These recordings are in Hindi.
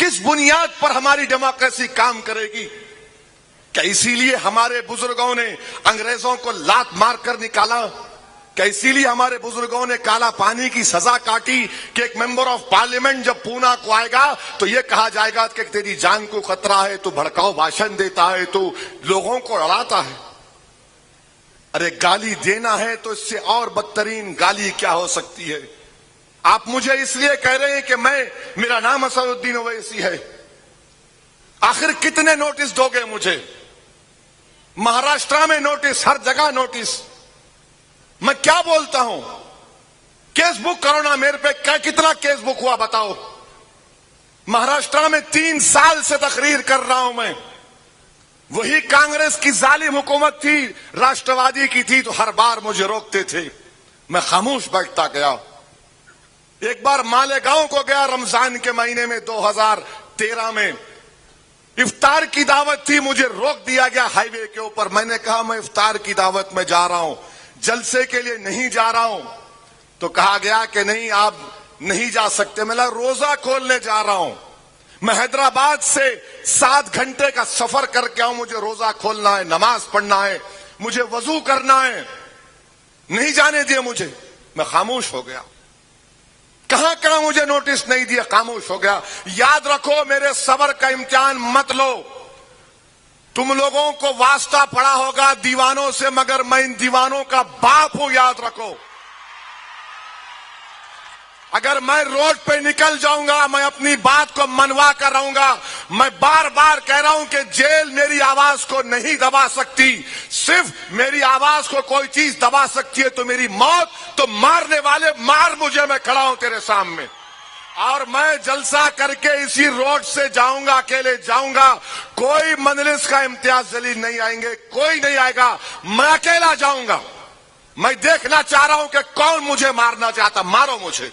किस बुनियाद पर हमारी डेमोक्रेसी काम करेगी? क्या इसीलिए हमारे बुजुर्गों ने अंग्रेजों को लात मारकर निकाला? क्या इसीलिए हमारे बुजुर्गों ने काला पानी की सजा काटी कि एक मेंबर ऑफ पार्लियामेंट जब पूना को आएगा तो यह कहा जाएगा कि तेरी जान को खतरा है, तो भड़काऊ भाषण देता है, तो लोगों को डराता है? अरे गाली देना है तो इससे और बदतरीन गाली क्या हो सकती है? आप मुझे इसलिए कह रहे हैं कि मेरा नाम असदुद्दीन ओवैसी है। आखिर कितने नोटिस दोगे मुझे? महाराष्ट्र में नोटिस, हर जगह नोटिस। मैं क्या बोलता हूं? केस बुक करो ना मेरे पे। कितना केस बुक हुआ बताओ? महाराष्ट्र में 3 साल से तकरीर कर रहा हूं मैं। वही कांग्रेस की जालिम हुकूमत थी, राष्ट्रवादी की थी, तो हर बार मुझे रोकते थे। मैं खामोश बैठता गया। एक बार मालेगांव को गया रमजान के महीने में 2013 में। इफ्तार की दावत थी, मुझे रोक दिया गया हाईवे के ऊपर। मैंने कहा मैं इफ्तार की दावत में जा रहा हूं, जलसे के लिए नहीं जा रहा हूं। तो कहा गया कि नहीं आप नहीं जा सकते। मैं रोजा खोलने जा रहा हूं। मैं हैदराबाद से 7 घंटे का सफर करके आऊं, मुझे रोजा खोलना है, नमाज पढ़ना है, मुझे वजू करना है। नहीं जाने दिए मुझे। मैं खामोश हो गया। कहां कहां मुझे नोटिस नहीं दिया, खामोश हो गया। याद रखो, मेरे सब्र का इम्तिहान मत लो। तुम लोगों को वास्ता पड़ा होगा दीवानों से, मगर मैं इन दीवानों का बाप हूं, याद रखो। अगर मैं रोड पे निकल जाऊंगा, मैं अपनी बात को मनवा कर रहूंगा। मैं बार बार कह रहा हूं कि जेल मेरी आवाज को नहीं दबा सकती। सिर्फ मेरी आवाज को कोई चीज दबा सकती है तो मेरी मौत। तो मारने वाले मार मुझे, मैं खड़ा हूं तेरे सामने। और मैं जलसा करके इसी रोड से जाऊंगा, अकेले जाऊंगा। कोई मजलिस का इम्तियाज जलील नहीं आएंगे, कोई नहीं आएगा। मैं अकेला जाऊंगा। मैं देखना चाह रहा हूं कि कौन मुझे मारना चाहता। मारो मुझे,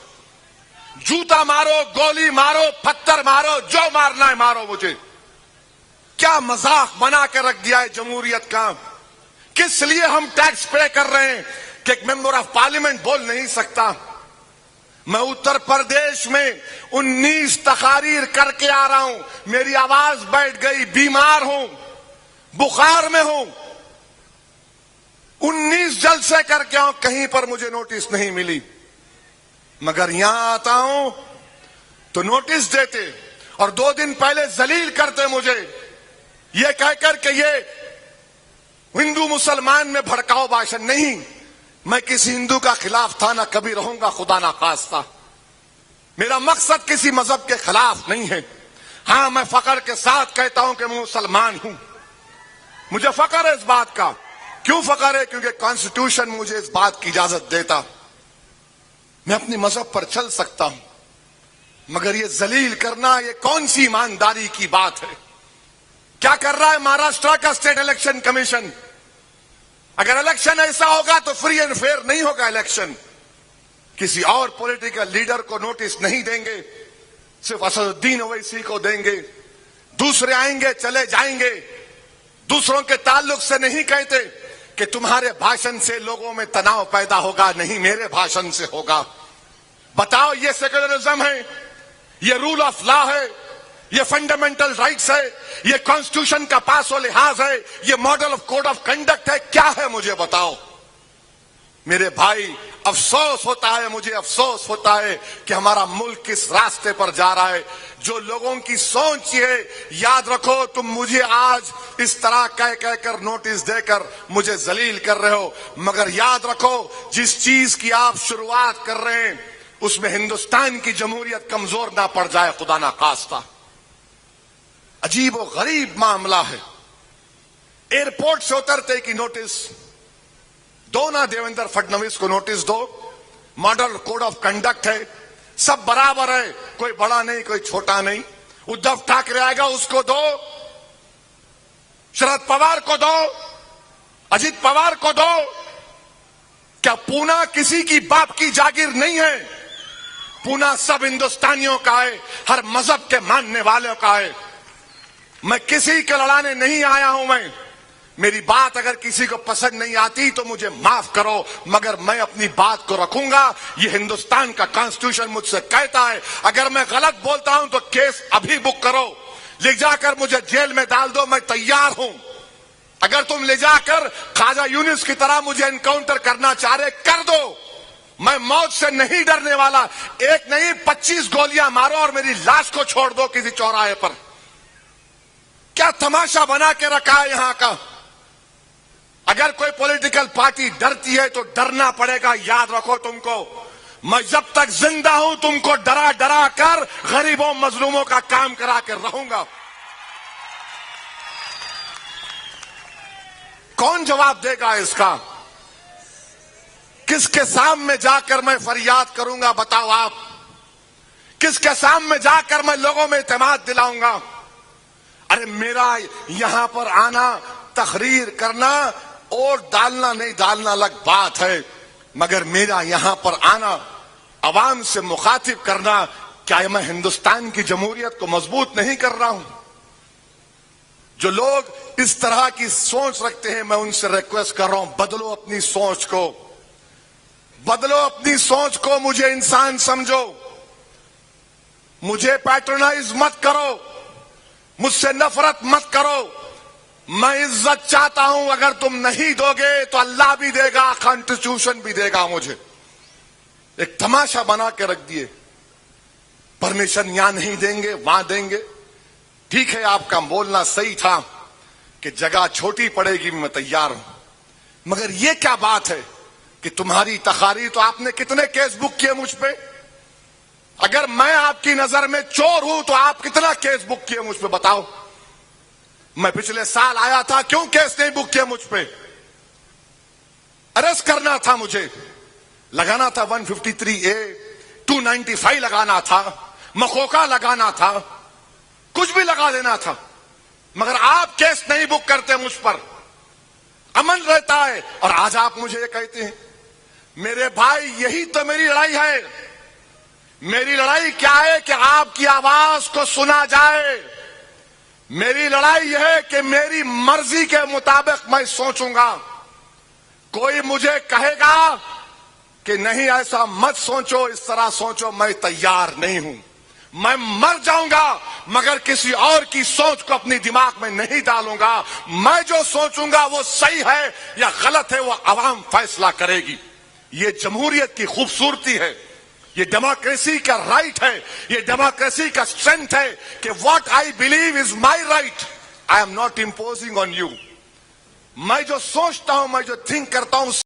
जूता मारो, गोली मारो, पत्थर मारो, जो मारना है मारो मुझे। क्या मजाक बना के रख दिया है जमहूरियत का? किस लिए हम टैक्स पे कर रहे हैं कि एक मेंबर ऑफ पार्लियामेंट बोल नहीं सकता? मैं उत्तर प्रदेश में 19 तकारीर करके आ रहा हूं। मेरी आवाज बैठ गई, बीमार हूं, बुखार में हूं। 19 जलसे करके आऊं, कहीं पर मुझे नोटिस नहीं मिली। मगर यहां आता हूं तो नोटिस देते और 2 दिन पहले जलील करते मुझे, ये कहकर कि ये हिंदू मुसलमान में भड़काऊ भाषण। नहीं, मैं किसी हिंदू का खिलाफ था, ना कभी रहूंगा, खुदा ना खास्ता। मेरा मकसद किसी मजहब के खिलाफ नहीं है। हां, मैं फख्र के साथ कहता हूं कि मैं मुसलमान हूं। मुझे फख्र है इस बात का। क्यों फख्र है? क्योंकि कॉन्स्टिट्यूशन मुझे इस बात की इजाजत देता। मैं अपनी मजहब पर चल सकता हूं, मगर ये जलील करना, ये कौन सी ईमानदारी की बात है? क्या कर रहा है महाराष्ट्र का स्टेट इलेक्शन कमीशन? अगर इलेक्शन ऐसा होगा तो फ्री एंड फेयर नहीं होगा इलेक्शन। किसी और पॉलिटिकल लीडर को नोटिस नहीं देंगे, सिर्फ असदुद्दीन ओवैसी को देंगे। दूसरे आएंगे, चले जाएंगे। दूसरों के ताल्लुक से नहीं कहते कि तुम्हारे भाषण से लोगों में तनाव पैदा होगा। नहीं, मेरे भाषण से होगा। बताओ, ये सेक्युलरिज्म है, ये रूल ऑफ लॉ है, ये फंडामेंटल राइट्स है, ये कॉन्स्टिट्यूशन का पास और लिहाज है, ये model of code of conduct है? क्या है मुझे बताओ। मेरे भाई, अफसोस होता है, मुझे अफसोस होता है कि हमारा मुल्क किस रास्ते पर जा रहा है। जो लोगों की सोच है, याद रखो, तुम मुझे आज इस तरह कह कहकर नोटिस देकर मुझे जलील कर रहे हो, मगर याद रखो, जिस चीज की आप शुरुआत कर रहे हैं उसमें हिंदुस्तान की जमहूरियत कमजोर ना पड़ जाए, खुदा ना खास्ता। अजीब और गरीब मामला है। एयरपोर्ट से उतरते की नोटिस दो ना, देवेंद्र फडणवीस को नोटिस दो। मॉडल कोड ऑफ कंडक्ट है, सब बराबर है, कोई बड़ा नहीं, कोई छोटा नहीं। उद्धव ठाकरे आएगा, उसको दो, शरद पवार को दो, अजित पवार को दो। क्या पूना किसी की बाप की जागीर नहीं है? पूना सब हिंदुस्तानियों का है, हर मजहब के मानने वालों का है। मैं किसी के लड़ाने नहीं आया हूं। मेरी बात अगर किसी को पसंद नहीं आती तो मुझे माफ करो, मगर मैं अपनी बात को रखूंगा। ये हिंदुस्तान का कॉन्स्टिट्यूशन मुझसे कहता है, अगर मैं गलत बोलता हूं तो केस अभी बुक करो, ले जाकर मुझे जेल में डाल दो, मैं तैयार हूं। अगर तुम ले जाकर ख्वाजा यूनुस की तरह मुझे एनकाउंटर करना चाह रहे, कर दो। मैं मौत से नहीं डरने वाला। एक नहीं 25 गोलियां मारो और मेरी लाश को छोड़ दो किसी चौराहे पर। क्या तमाशा बना के रखा है यहां का। अगर कोई पॉलिटिकल पार्टी डरती है तो डरना पड़ेगा। याद रखो तुमको, मैं जब तक जिंदा हूं तुमको डरा डरा कर गरीबों मजलूमों का काम करा कर रहूंगा। कौन जवाब देगा इसका? किसके सामने जाकर मैं फरियाद करूंगा, बताओ आप? किसके सामने जाकर मैं लोगों में इत्मीनान दिलाऊंगा? अरे मेरा यहां पर आना, तकरीर करना, वोट डालना नहीं डालना अलग बात है, मगर मेरा यहां पर आना, अवाम से मुखातिब करना, क्या मैं हिंदुस्तान की जमहूरियत को मजबूत नहीं कर रहा हूं? जो लोग इस तरह की सोच रखते हैं, मैं उनसे रिक्वेस्ट कर रहा हूं, बदलो अपनी सोच को, बदलो अपनी सोच को। मुझे इंसान समझो, मुझे पैट्रोनाइज मत करो, मुझसे नफरत मत करो। मैं इज्जत चाहता हूं, अगर तुम नहीं दोगे तो अल्लाह भी देगा, कॉन्स्टिट्यूशन भी देगा मुझे। एक तमाशा बना के रख दिए, परमिशन यहां नहीं देंगे, वहां देंगे। ठीक है, आपका बोलना सही था कि जगह छोटी पड़ेगी, मैं तैयार हूं, मगर यह क्या बात है कि तुम्हारी तकारीर, तो आपने कितने केस बुक किए मुझ पे? अगर मैं आपकी नजर में चोर हूं तो आप कितना केस बुक किए मुझ पे, बताओ? मैं पिछले साल आया था, क्यों केस नहीं बुक किया मुझ पे? अरेस्ट करना था मुझे, लगाना था 153A, 295 लगाना था, मखोका लगाना था, कुछ भी लगा देना था, मगर आप केस नहीं बुक करते मुझ पर, अमन रहता है। और आज आप मुझे ये कहते हैं, मेरे भाई यही तो मेरी लड़ाई है। मेरी लड़ाई क्या है कि आपकी आवाज को सुना जाए। मेरी लड़ाई यह है कि मेरी मर्जी के मुताबिक मैं सोचूंगा। कोई मुझे कहेगा कि नहीं ऐसा मत सोचो, इस तरह सोचो, मैं तैयार नहीं हूं। मैं मर जाऊंगा मगर किसी और की सोच को अपनी दिमाग में नहीं डालूंगा। मैं जो सोचूंगा वो सही है या गलत है, वो अवाम फैसला करेगी। ये जमहूरियत की खूबसूरती है, ये डेमोक्रेसी का राइट है, ये डेमोक्रेसी का स्ट्रेंथ है कि what I believe is my right, I am not imposing on you. मैं जो सोचता हूं, मैं जो थिंक करता हूं,